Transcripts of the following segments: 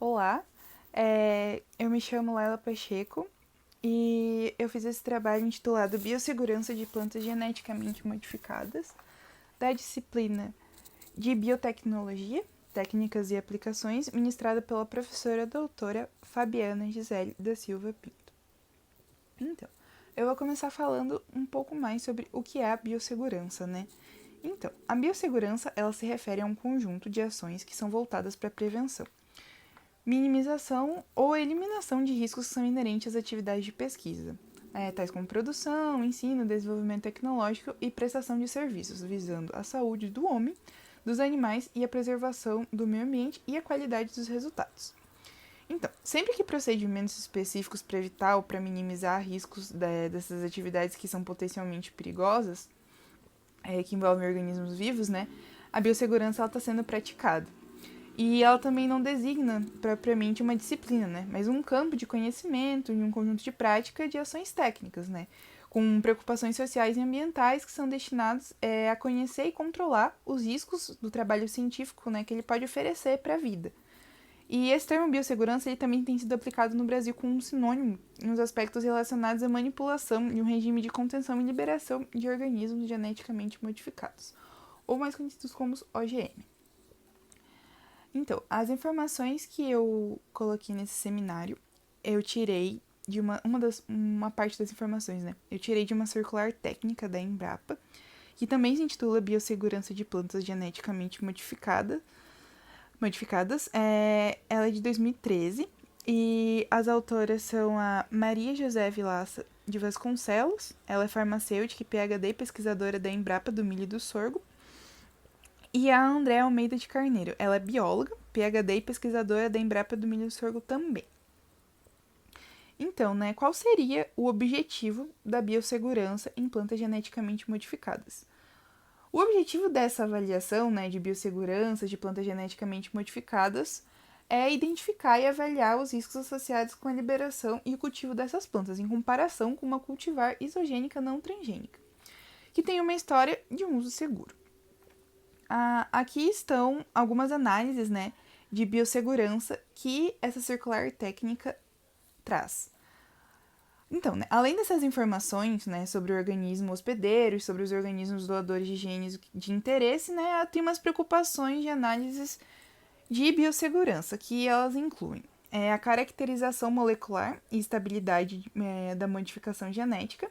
Olá, eu me chamo Laila Pacheco e eu fiz esse trabalho intitulado Biossegurança de Plantas Geneticamente Modificadas, da disciplina de Biotecnologia, Técnicas e Aplicações, ministrada pela professora doutora Fabiana Gisele da Silva Pinto. Então, eu vou começar falando um pouco mais sobre o que é a biossegurança, né? Então, a biossegurança, ela se refere a um conjunto de ações que são voltadas para a prevenção, minimização ou eliminação de riscos que são inerentes às atividades de pesquisa, tais como produção, ensino, desenvolvimento tecnológico e prestação de serviços, visando a saúde do homem, dos animais e a preservação do meio ambiente e a qualidade dos resultados. Então, sempre que procedimentos específicos para evitar ou para minimizar riscos dessas atividades que são potencialmente perigosas, que envolvem organismos vivos, né, a biossegurança está sendo praticada. E ela também não designa propriamente uma disciplina, né? Mas um campo de conhecimento e um conjunto de prática de ações técnicas, né? Com preocupações sociais e ambientais que são destinados a conhecer e controlar os riscos do trabalho científico, né, que ele pode oferecer para a vida. E esse termo biossegurança ele também tem sido aplicado no Brasil como um sinônimo nos aspectos relacionados à manipulação de um regime de contenção e liberação de organismos geneticamente modificados, ou mais conhecidos como os OGM. Então, as informações que eu coloquei nesse seminário, eu tirei de uma parte das informações, né? Eu tirei de uma circular técnica da Embrapa, que também se intitula Biossegurança de Plantas Geneticamente Modificadas. Ela é de 2013 e as autoras são a Maria José Vilaça de Vasconcelos, ela é farmacêutica e PhD e pesquisadora da Embrapa do Milho e do Sorgo, e a Andréa Almeida de Carneiro. Ela é bióloga, PhD e pesquisadora da Embrapa do Milho e Sorgo também. Então, né, qual seria o objetivo da biossegurança em plantas geneticamente modificadas? O objetivo dessa avaliação, né, de biossegurança de plantas geneticamente modificadas é identificar e avaliar os riscos associados com a liberação e o cultivo dessas plantas, em comparação com uma cultivar isogênica não transgênica, que tem uma história de um uso seguro. Aqui estão algumas análises, né, de biossegurança que essa circular técnica traz. Então, né, além dessas informações, né, sobre o organismo hospedeiro e sobre os organismos doadores de genes de interesse, né, tem umas preocupações de análises de biossegurança que elas incluem a caracterização molecular e estabilidade da modificação genética,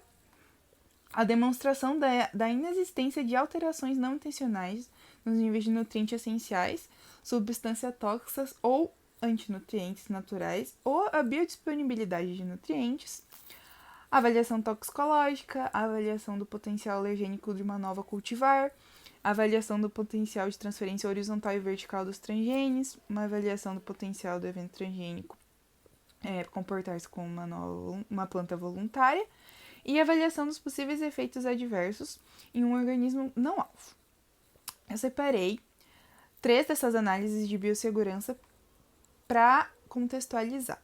a demonstração da inexistência de alterações não intencionais nos níveis de nutrientes essenciais, substâncias tóxicas ou antinutrientes naturais, ou a biodisponibilidade de nutrientes, a avaliação toxicológica, a avaliação do potencial alergênico de uma nova cultivar, a avaliação do potencial de transferência horizontal e vertical dos transgenes, uma avaliação do potencial do evento transgênico comportar-se como uma planta voluntária, e avaliação dos possíveis efeitos adversos em um organismo não alvo. Eu separei 3 dessas análises de biossegurança para contextualizar.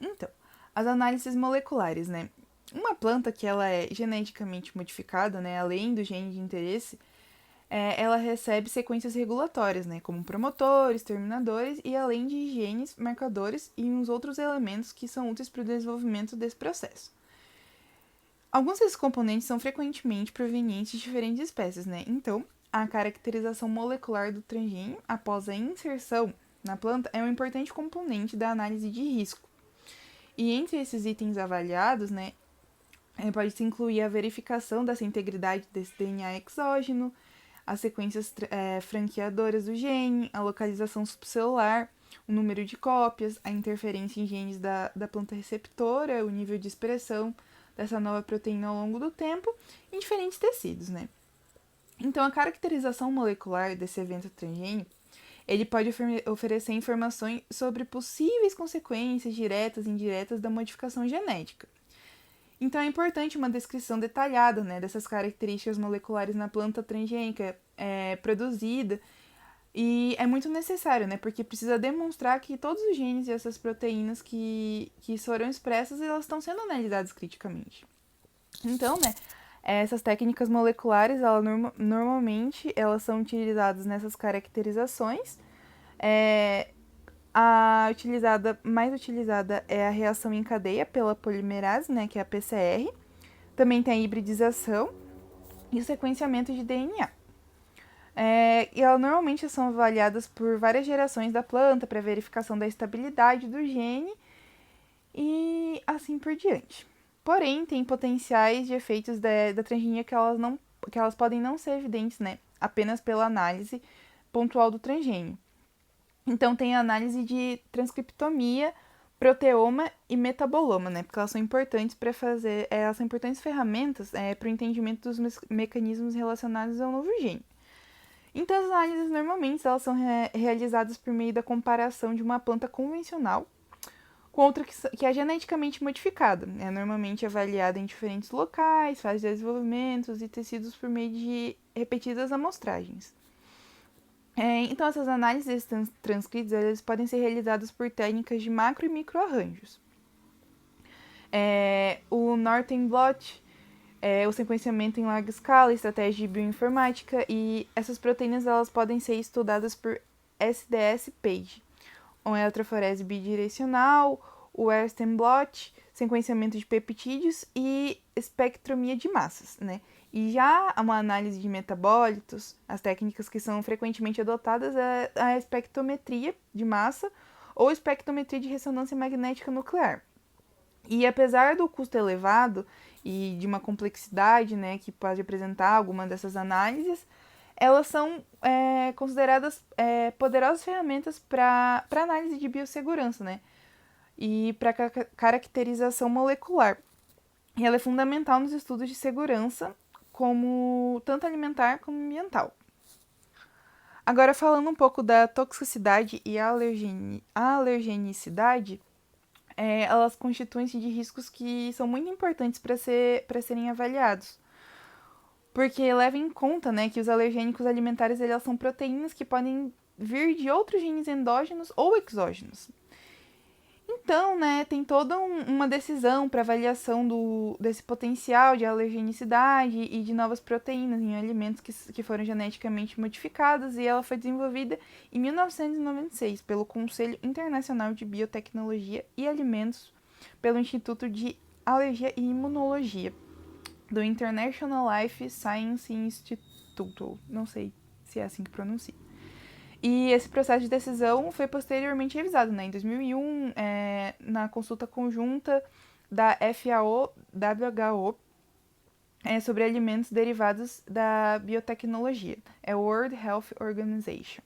Então, as análises moleculares, né? Uma planta que ela é geneticamente modificada, né, além do gene de interesse, ela recebe sequências regulatórias, né, como promotores, terminadores e além de genes, marcadores e uns outros elementos que são úteis para o desenvolvimento desse processo. Alguns desses componentes são frequentemente provenientes de diferentes espécies, né? Então, a caracterização molecular do transgênio após a inserção na planta é um importante componente da análise de risco. E entre esses itens avaliados, né, pode-se incluir a verificação dessa integridade desse DNA exógeno, as sequências franqueadoras do gene, a localização subcelular, o número de cópias, a interferência em genes da planta receptora, o nível de expressão dessa nova proteína ao longo do tempo em diferentes tecidos, né? Então, a caracterização molecular desse evento transgênico, ele pode oferecer informações sobre possíveis consequências diretas e indiretas da modificação genética. Então, é importante uma descrição detalhada, né, dessas características moleculares na planta transgênica produzida. E é muito necessário, né? Porque precisa demonstrar que todos os genes e essas proteínas que foram expressas, elas estão sendo analisadas criticamente. Então, né? Essas técnicas moleculares, normalmente, elas são utilizadas nessas caracterizações A mais utilizada é a reação em cadeia pela polimerase, né, que é a PCR. Também tem a hibridização e o sequenciamento de DNA. E elas normalmente são avaliadas por várias gerações da planta para verificação da estabilidade do gene e assim por diante. Porém, tem potenciais de efeitos da transgenia que elas podem não ser evidentes, né, apenas pela análise pontual do transgênio. Então, tem a análise de transcriptomia, proteoma e metaboloma, né? Porque elas são importantes para fazer. Elas são importantes ferramentas para o entendimento dos mecanismos relacionados ao novo gene. Então, as análises normalmente elas são realizadas por meio da comparação de uma planta convencional com outra que é geneticamente modificada. É normalmente avaliada em diferentes locais, fases de desenvolvimento e tecidos por meio de repetidas amostragens. Então, essas análises transcritos eles podem ser realizadas por técnicas de macro e microarranjos. O Northern Blot, o sequenciamento em larga escala, estratégia de bioinformática, e essas proteínas elas podem ser estudadas por SDS-PAGE, ou eletroforese bidirecional, o Western Blot, sequenciamento de peptídeos e espectromia de massas, né? E já uma análise de metabólitos, as técnicas que são frequentemente adotadas é a espectrometria de massa ou espectrometria de ressonância magnética nuclear. E apesar do custo elevado e de uma complexidade, né, que pode apresentar alguma dessas análises, elas são consideradas poderosas ferramentas para análise de biossegurança, né, e para caracterização molecular. E ela é fundamental nos estudos de segurança, como tanto alimentar como ambiental. Agora, falando um pouco da toxicidade e alergenicidade, elas constituem-se de riscos que são muito importantes para serem avaliados. Porque leva em conta, né, que os alergênicos alimentares eles são proteínas que podem vir de outros genes endógenos ou exógenos. Então, né, tem toda uma decisão para avaliação desse potencial de alergenicidade e de novas proteínas em alimentos que foram geneticamente modificados, e ela foi desenvolvida em 1996 pelo Conselho Internacional de Biotecnologia e Alimentos, pelo Instituto de Alergia e Imunologia, do International Life Science Institute, não sei se é assim que pronuncia. E esse processo de decisão foi posteriormente revisado, né, em 2001, na consulta conjunta da FAO-WHO sobre alimentos derivados da biotecnologia, World Health Organization.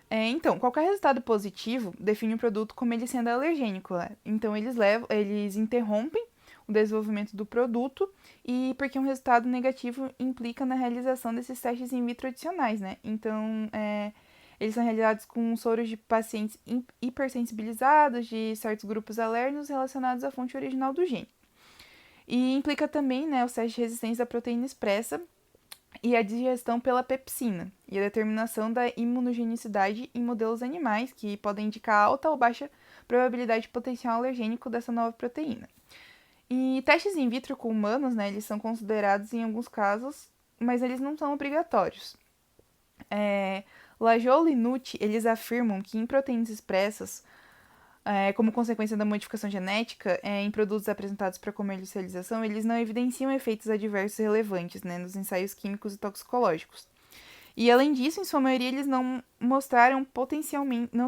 Então, qualquer resultado positivo define o produto como ele sendo alergênico. Né? Então, eles interrompem o desenvolvimento do produto e porque um resultado negativo implica na realização desses testes in vitro adicionais, né? Então, eles são realizados com soros de pacientes hipersensibilizados de certos grupos alérgenos relacionados à fonte original do gene. E implica também, né, os testes de resistência à proteína expressa e a digestão pela pepsina, e a determinação da imunogenicidade em modelos animais, que podem indicar alta ou baixa probabilidade de potencial alergênico dessa nova proteína. E testes in vitro com humanos, né, eles são considerados em alguns casos, mas eles não são obrigatórios. Lajol e Nutt, eles afirmam que em proteínas expressas, como consequência da modificação genética, em produtos apresentados para comercialização, eles não evidenciam efeitos adversos relevantes, né, nos ensaios químicos e toxicológicos. E além disso, em sua maioria, eles não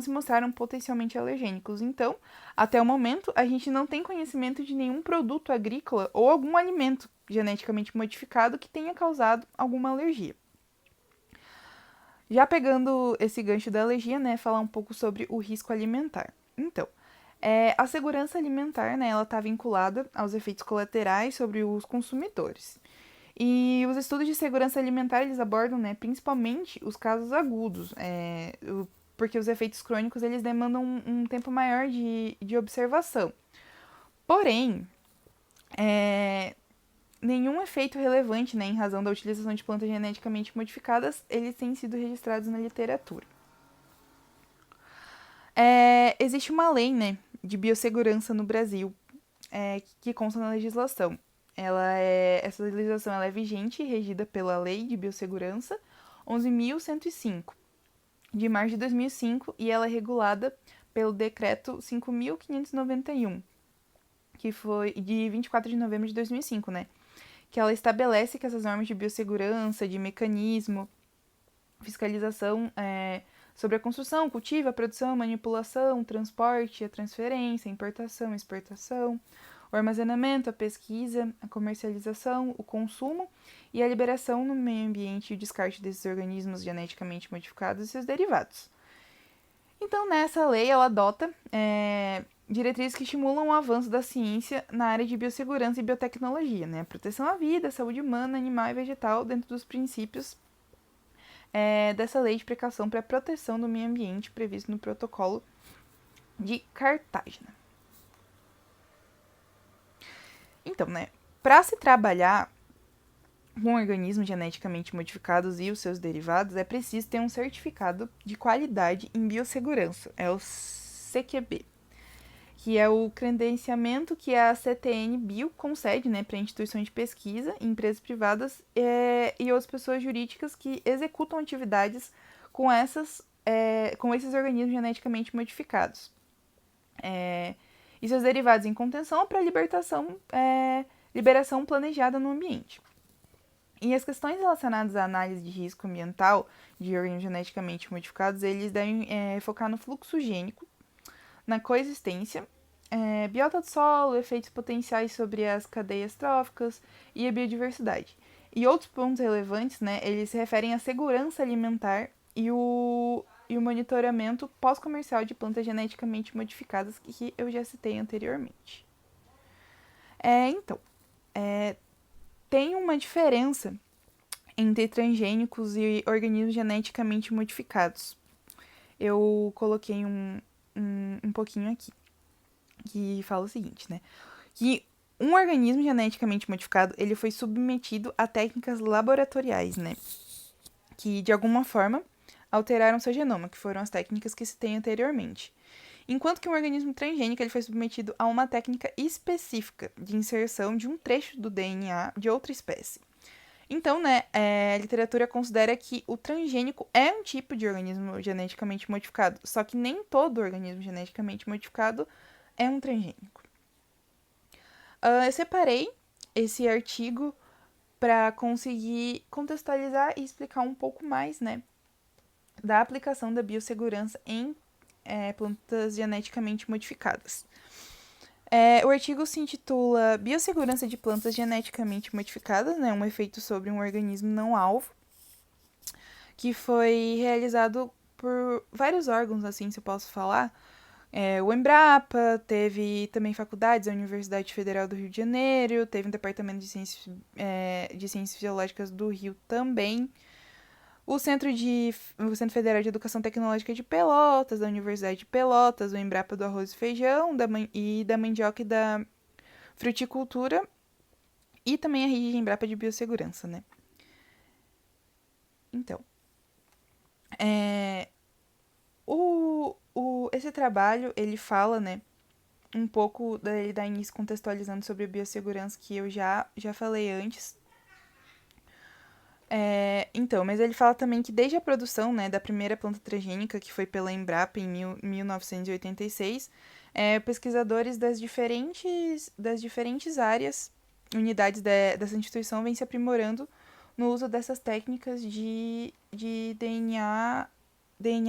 se mostraram potencialmente alergênicos. Então, até o momento, a gente não tem conhecimento de nenhum produto agrícola ou algum alimento geneticamente modificado que tenha causado alguma alergia. Já pegando esse gancho da alergia, né, falar um pouco sobre o risco alimentar. Então, a segurança alimentar, né, ela está vinculada aos efeitos colaterais sobre os consumidores. E os estudos de segurança alimentar, eles abordam, né, principalmente os casos agudos, porque os efeitos crônicos, eles demandam um tempo maior de observação. Porém, nenhum efeito relevante, né, em razão da utilização de plantas geneticamente modificadas, eles têm sido registrados na literatura. Existe uma lei, né, de biossegurança no Brasil, que consta na legislação. Essa legislação ela é vigente e regida pela Lei de Biossegurança 11.105, de março de 2005, e ela é regulada pelo Decreto 5.591, que foi de 24 de novembro de 2005, né? Que ela estabelece que essas normas de biossegurança, de mecanismo, fiscalização sobre a construção, cultivo, a produção, a manipulação, o transporte, a transferência, a importação, a exportação, o armazenamento, a pesquisa, a comercialização, o consumo e a liberação no meio ambiente e o descarte desses organismos geneticamente modificados e seus derivados. Então, nessa lei, ela adota diretrizes que estimulam o avanço da ciência na área de biossegurança e biotecnologia, né? Proteção à vida, saúde humana, animal e vegetal, dentro dos princípios dessa lei de precaução para a proteção do meio ambiente previsto no protocolo de Cartagena. Então, né, para se trabalhar com organismos geneticamente modificados e os seus derivados, é preciso ter um certificado de qualidade em biossegurança, é o CQB, que é o credenciamento que a CTN Bio concede, né, para instituições de pesquisa, empresas privadas e outras pessoas jurídicas que executam atividades com esses organismos geneticamente modificados. E seus derivados em contenção para liberação planejada no ambiente. E as questões relacionadas à análise de risco ambiental de organismos geneticamente modificados, eles devem focar no fluxo gênico, na coexistência, biota do solo, efeitos potenciais sobre as cadeias tróficas e a biodiversidade. E outros pontos relevantes, né, eles se referem à segurança alimentar e o monitoramento pós-comercial de plantas geneticamente modificadas, que eu já citei anteriormente. Tem uma diferença entre transgênicos e organismos geneticamente modificados. Eu coloquei um pouquinho aqui, que fala o seguinte, né? Que um organismo geneticamente modificado, ele foi submetido a técnicas laboratoriais, né? Que, de alguma forma, alteraram seu genoma, que foram as técnicas que citei anteriormente. Enquanto que um organismo transgênico ele foi submetido a uma técnica específica de inserção de um trecho do DNA de outra espécie. Então, né, a literatura considera que o transgênico é um tipo de organismo geneticamente modificado, só que nem todo organismo geneticamente modificado é um transgênico. Eu separei esse artigo para conseguir contextualizar e explicar um pouco mais, né, da aplicação da biossegurança em plantas geneticamente modificadas. O artigo se intitula Biossegurança de plantas geneticamente modificadas, né, um efeito sobre um organismo não alvo, que foi realizado por vários órgãos, assim, se eu posso falar. O Embrapa, teve também faculdades, a Universidade Federal do Rio de Janeiro, teve um departamento de Ciências Biológicas do Rio também, o Centro Federal de Educação Tecnológica de Pelotas, da Universidade de Pelotas, o Embrapa do Arroz e Feijão, da Mandioca e da Fruticultura, e também a rede de Embrapa de Biossegurança, né? Então, esse trabalho, ele fala, né, um pouco, ele dá início contextualizando sobre a biossegurança, que eu já falei antes. Mas ele fala também que desde a produção, né, da primeira planta transgênica, que foi pela Embrapa em 1986, pesquisadores das diferentes áreas, unidades dessa instituição vêm se aprimorando no uso dessas técnicas de DNA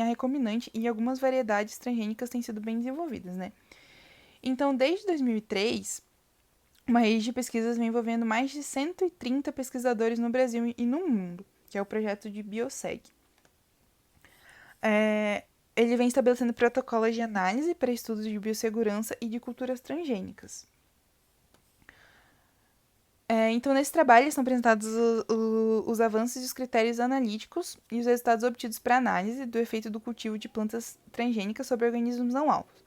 recombinante, e algumas variedades transgênicas têm sido bem desenvolvidas, né? Então, desde 2003, uma rede de pesquisas vem envolvendo mais de 130 pesquisadores no Brasil e no mundo, que é o projeto de Bioseg. Ele vem estabelecendo protocolos de análise para estudos de biossegurança e de culturas transgênicas. Então, nesse trabalho, estão apresentados os avanços e os critérios analíticos e os resultados obtidos para análise do efeito do cultivo de plantas transgênicas sobre organismos não alvos,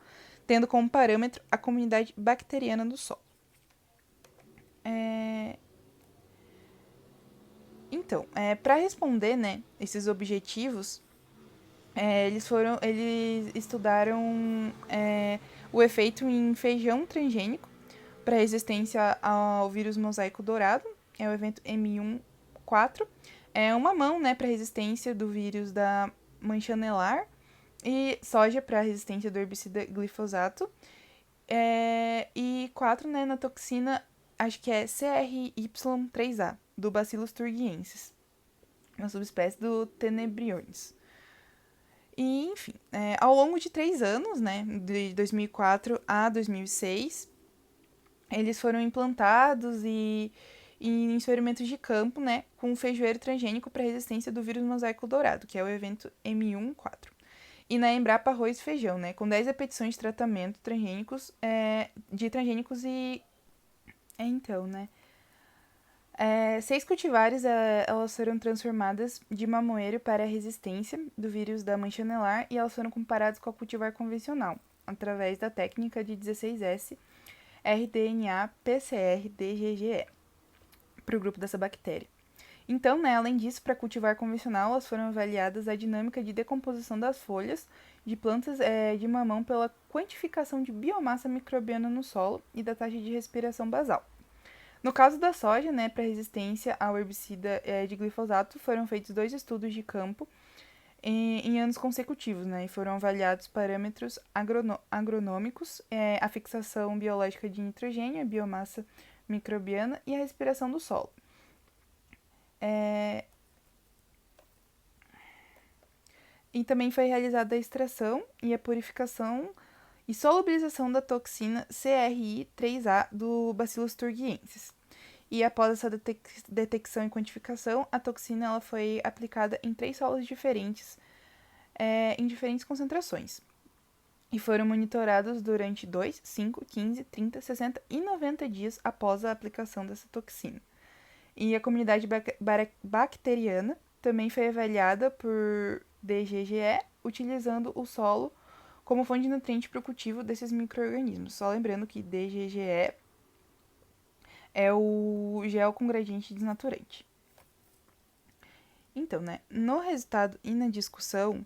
tendo como parâmetro a comunidade bacteriana do solo. Então, para responder, né, esses objetivos, eles estudaram o efeito em feijão transgênico para resistência ao vírus mosaico dourado, é o evento M1.4, mamão, né, para resistência do vírus da mancha anelar, E soja para resistência do herbicida glifosato. E 4, né, na toxina, acho que é CRY3A, do Bacillus thuringiensis, uma subespécie do Tenebriones. E, enfim, ao longo de 3 anos, né, de 2004 a 2006, eles foram implantados e em experimentos de campo, né, com feijoeiro transgênico para resistência do vírus mosaico dourado, que é o evento M14. E na Embrapa Arroz e Feijão, né, com 10 repetições de tratamento transgênicos, de transgênicos e... então, né, 6 cultivares, elas foram transformadas de mamoeiro para a resistência do vírus da mancha anelar e elas foram comparadas com a cultivar convencional, através da técnica de 16S rDNA PCR DGGE, para o grupo dessa bactéria. Então, né, além disso, para cultivar convencional, elas foram avaliadas a dinâmica de decomposição das folhas de plantas de mamão pela quantificação de biomassa microbiana no solo e da taxa de respiração basal. No caso da soja, né, para resistência ao herbicida de glifosato, foram feitos 2 estudos de campo em anos consecutivos, né, e foram avaliados parâmetros agronômicos, a fixação biológica de nitrogênio, a biomassa microbiana e a respiração do solo. E também foi realizada a extração e a purificação e solubilização da toxina CRI3A do Bacillus thuringiensis. E após essa detecção e quantificação, a toxina ela foi aplicada em 3 solos diferentes, em diferentes concentrações. E foram monitorados durante 2, 5, 15, 30, 60 e 90 dias após a aplicação dessa toxina. E a comunidade bacteriana também foi avaliada por DGGE, utilizando o solo como fonte de nutriente para o cultivo desses micro-organismos. Só lembrando que DGGE é o gel com gradiente desnaturante. Então, né, no resultado e na discussão,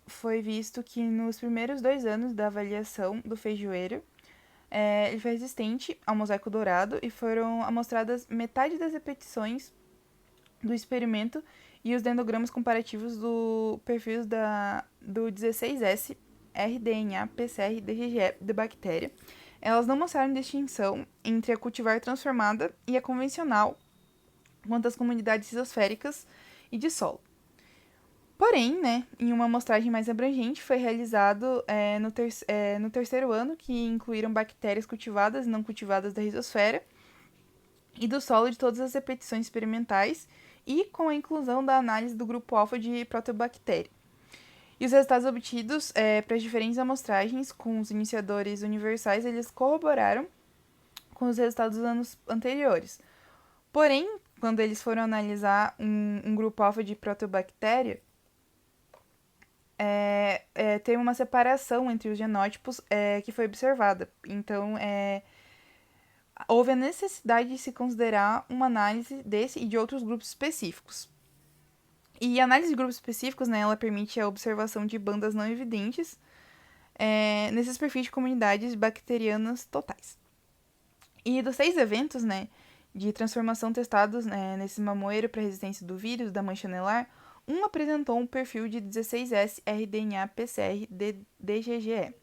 foi visto que nos primeiros 2 anos da avaliação do feijoeiro, ele foi resistente ao mosaico dourado e foram amostradas metade das repetições do experimento e os dendrogramas comparativos do perfil do 16S rDNA PCR DGGE da bactéria. Elas não mostraram distinção entre a cultivar transformada e a convencional quanto às comunidades isosféricas e de solo. Porém, né, em uma amostragem mais abrangente, foi realizado no terceiro ano, que incluíram bactérias cultivadas e não cultivadas da risosfera e do solo de todas as repetições experimentais e com a inclusão da análise do grupo alfa de proteobactéria. E os resultados obtidos para as diferentes amostragens com os iniciadores universais, eles corroboraram com os resultados dos anos anteriores. Porém, quando eles foram analisar um grupo alfa de proteobactéria, tem uma separação entre os genótipos que foi observada. Então, houve a necessidade de se considerar uma análise desse e de outros grupos específicos. E a análise de grupos específicos, né, ela permite a observação de bandas não evidentes nesses perfis de comunidades bacterianas totais. E dos 6 eventos, né, de transformação testados nesse mamoeiro para resistência do vírus da mancha anelar, um apresentou um perfil de 16S rDNA PCR DGGE,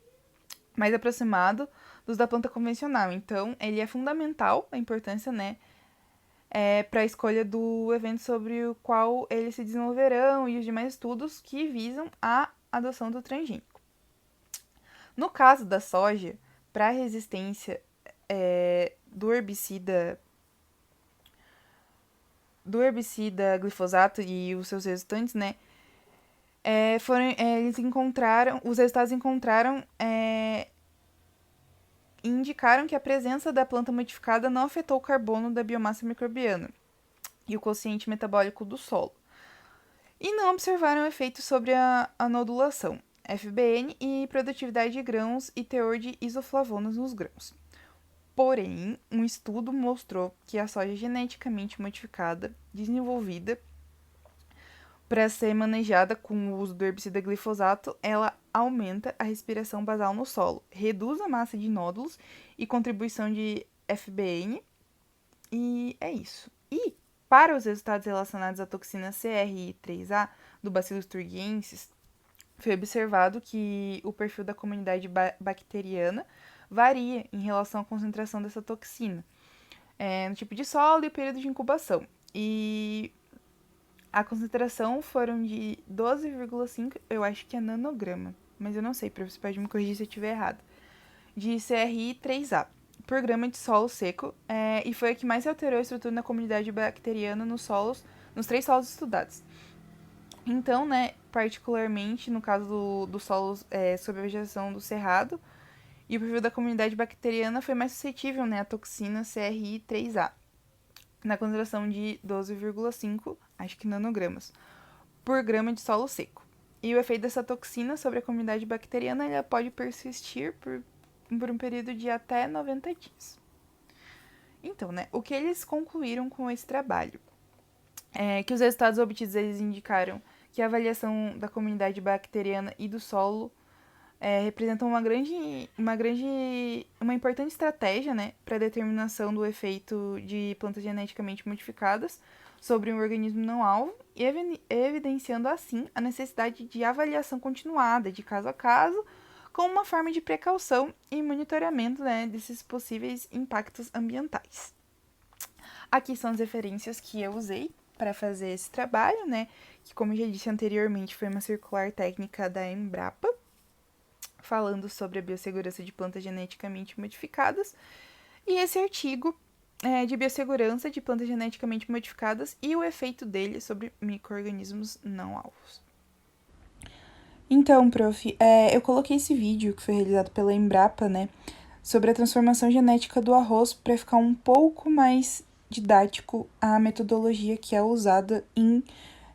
mais aproximado dos da planta convencional. Então, ele é fundamental, a importância, né, para a escolha do evento sobre o qual eles se desenvolverão e os demais estudos que visam a adoção do transgênico. No caso da soja, para a resistência do herbicida glifosato e os seus resultantes, né, os resultados indicaram que a presença da planta modificada não afetou o carbono da biomassa microbiana e o quociente metabólico do solo. E não observaram efeitos sobre a nodulação, FBN e produtividade de grãos e teor de isoflavonas nos grãos. Porém, um estudo mostrou que a soja geneticamente modificada, desenvolvida para ser manejada com o uso do herbicida glifosato, ela aumenta a respiração basal no solo, reduz a massa de nódulos e contribuição de FBN, e é isso. E para os resultados relacionados à toxina CRI3A do Bacillus thuringiensis, foi observado que o perfil da comunidade bacteriana varia em relação à concentração dessa toxina, no tipo de solo e período de incubação. E a concentração foram de 12,5, eu acho que é nanograma, mas eu não sei, você pode me corrigir se eu estiver errado, de CRI-3A por grama de solo seco, e foi a que mais alterou a estrutura na comunidade bacteriana nos 3 solos estudados. Então, particularmente no caso dos solos sob a vegetação do cerrado, e o perfil da comunidade bacteriana foi mais suscetível à toxina CRI-3A, na concentração de 12,5, acho que nanogramas, por grama de solo seco. E o efeito dessa toxina sobre a comunidade bacteriana ela pode persistir por um período de até 90 dias. Então, o que eles concluíram com esse trabalho? Que os resultados obtidos eles indicaram que a avaliação da comunidade bacteriana e do solo representam uma importante estratégia, para a determinação do efeito de plantas geneticamente modificadas sobre um organismo não alvo, e evidenciando assim a necessidade de avaliação continuada, de caso a caso, como uma forma de precaução e monitoramento desses possíveis impactos ambientais. Aqui são as referências que eu usei para fazer esse trabalho, que, como eu já disse anteriormente, foi uma circular técnica da Embrapa, falando sobre a biossegurança de plantas geneticamente modificadas, e esse artigo de biossegurança de plantas geneticamente modificadas e o efeito dele sobre micro-organismos não alvos. Então, prof, eu coloquei esse vídeo que foi realizado pela Embrapa, sobre a transformação genética do arroz para ficar um pouco mais didático a metodologia que é usada em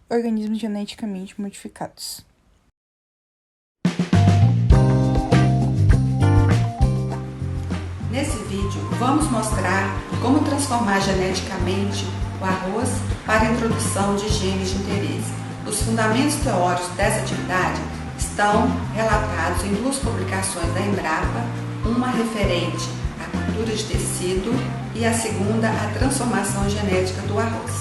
organismos geneticamente modificados. Nesse vídeo, vamos mostrar como transformar geneticamente o arroz para a introdução de genes de interesse. Os fundamentos teóricos dessa atividade estão relatados em 2 publicações da Embrapa, uma referente à cultura de tecido e a segunda à transformação genética do arroz.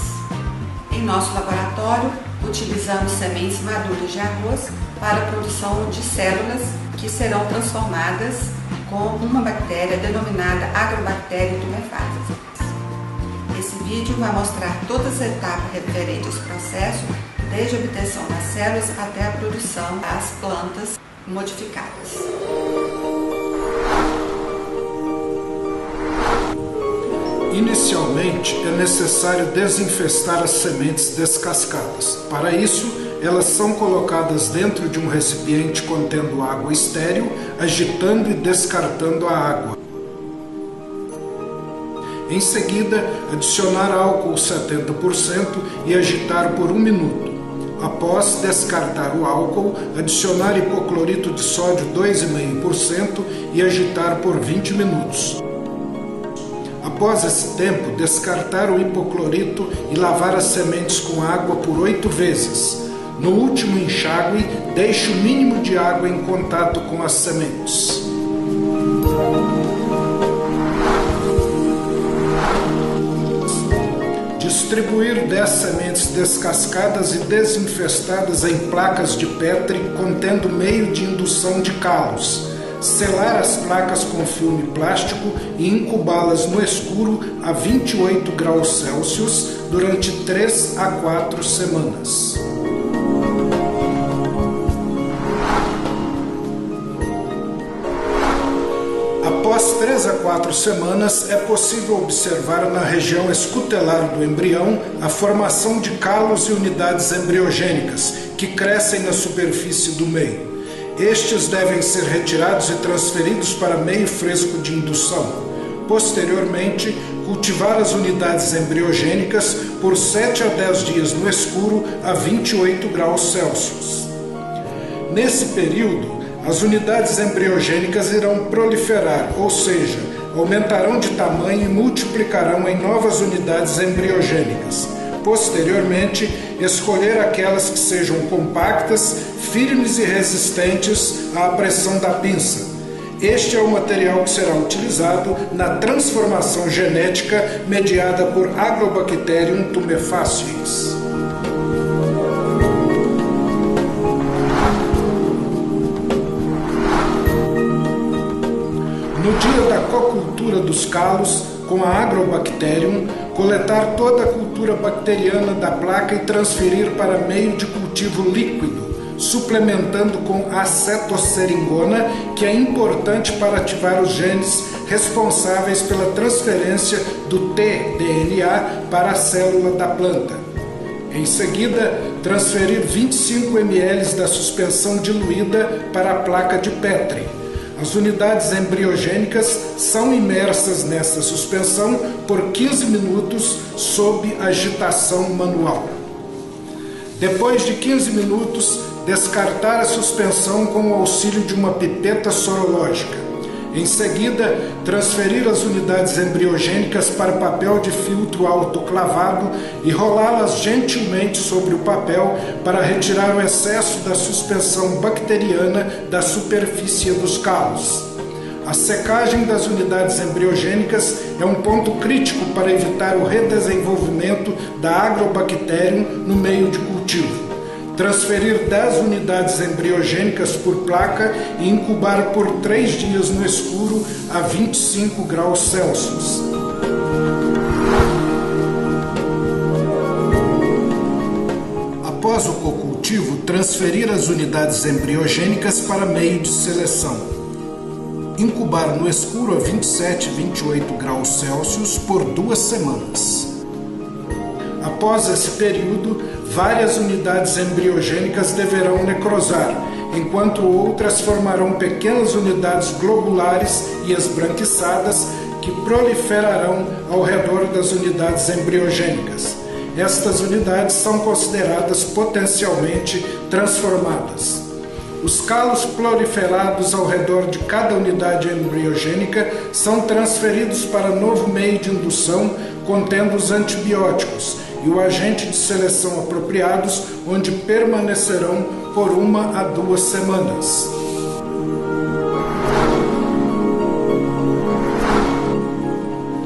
Em nosso laboratório, utilizamos sementes maduras de arroz para a produção de células que serão transformadas com uma bactéria denominada Agrobacterium tumefaciens. Esse vídeo vai mostrar todas as etapas referentes ao processo, desde a obtenção das células até a produção das plantas modificadas. Inicialmente, é necessário desinfestar as sementes descascadas. Para isso, elas são colocadas dentro de um recipiente contendo água estéril, agitando e descartando a água. Em seguida, adicionar álcool 70% e agitar por 1 minuto. Após descartar o álcool, adicionar hipoclorito de sódio 2,5% e agitar por 20 minutos. Após esse tempo, descartar o hipoclorito e lavar as sementes com água por 8 vezes. No último enxágue, deixe o mínimo de água em contato com as sementes. Distribuir 10 sementes descascadas e desinfestadas em placas de Petri contendo meio de indução de calos. Selar as placas com filme plástico e incubá-las no escuro a 28 graus Celsius durante 3 a 4 semanas. Após 3 a 4 semanas, é possível observar na região escutelar do embrião a formação de calos e unidades embriogênicas que crescem na superfície do meio. Estes devem ser retirados e transferidos para meio fresco de indução. Posteriormente, cultivar as unidades embriogênicas por 7 a 10 dias no escuro a 28 graus Celsius. Nesse período, as unidades embriogênicas irão proliferar, ou seja, aumentarão de tamanho e multiplicarão em novas unidades embriogênicas. Posteriormente, escolher aquelas que sejam compactas, firmes e resistentes à pressão da pinça. Este é o material que será utilizado na transformação genética mediada por Agrobacterium tumefaciens. No dia da cocultura dos calos, com a Agrobacterium, coletar toda a cultura bacteriana da placa e transferir para meio de cultivo líquido, suplementando com acetoceringona, que é importante para ativar os genes responsáveis pela transferência do tDNA para a célula da planta. Em seguida, transferir 25 ml da suspensão diluída para a placa de Petri. As unidades embriogênicas são imersas nessa suspensão por 15 minutos sob agitação manual. Depois de 15 minutos, descartar a suspensão com o auxílio de uma pipeta sorológica. Em seguida, transferir as unidades embriogênicas para papel de filtro autoclavado e rolá-las gentilmente sobre o papel para retirar o excesso da suspensão bacteriana da superfície dos calos. A secagem das unidades embriogênicas é um ponto crítico para evitar o redesenvolvimento da Agrobacterium no meio de cultivo. Transferir 10 unidades embriogênicas por placa e incubar por 3 dias no escuro a 25 graus Celsius. Após o cocultivo, transferir as unidades embriogênicas para meio de seleção. Incubar no escuro a 27 e 28 graus Celsius por 2 semanas. Após esse período, várias unidades embriogênicas deverão necrosar, enquanto outras formarão pequenas unidades globulares e esbranquiçadas que proliferarão ao redor das unidades embriogênicas. Estas unidades são consideradas potencialmente transformadas. Os calos proliferados ao redor de cada unidade embriogênica são transferidos para novo meio de indução contendo os antibióticos e o agente de seleção apropriados, onde permanecerão por 1 a 2 semanas.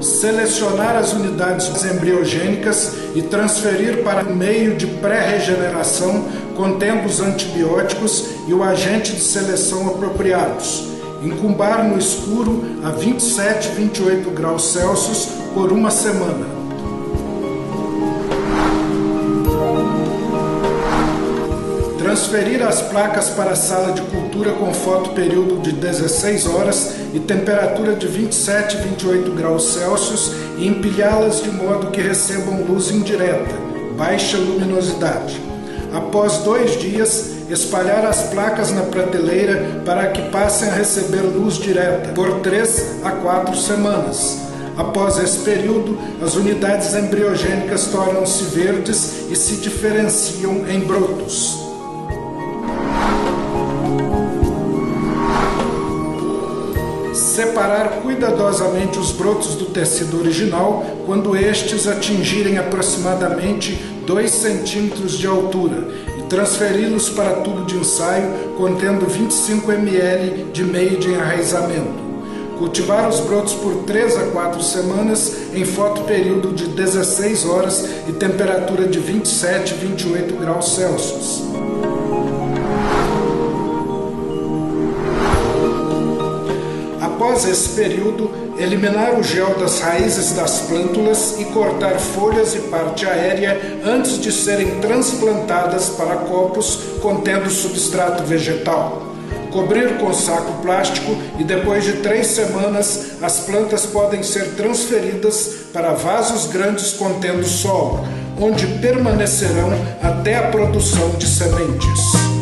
Selecionar as unidades embriogênicas e transferir para o meio de pré-regeneração contendo os antibióticos e o agente de seleção apropriados. Incubar no escuro a 27 e 28 graus Celsius por 1 semana. Transferir as placas para a sala de cultura com fotoperíodo de 16 horas e temperatura de 27 e 28 graus Celsius e empilhá-las de modo que recebam luz indireta, baixa luminosidade. Após 2 dias, espalhar as placas na prateleira para que passem a receber luz direta por 3 a 4 semanas. Após esse período, as unidades embriogênicas tornam-se verdes e se diferenciam em brotos. Separar cuidadosamente os brotos do tecido original quando estes atingirem aproximadamente 2 centímetros de altura e transferi-los para tubo de ensaio contendo 25 ml de meio de enraizamento. Cultivar os brotos por 3 a 4 semanas em fotoperíodo de 16 horas e temperatura de 27 e 28 graus Celsius. Após esse período, eliminar o gel das raízes das plântulas e cortar folhas e parte aérea antes de serem transplantadas para copos contendo substrato vegetal. Cobrir com saco plástico e depois de 3 semanas, as plantas podem ser transferidas para vasos grandes contendo solo, onde permanecerão até a produção de sementes.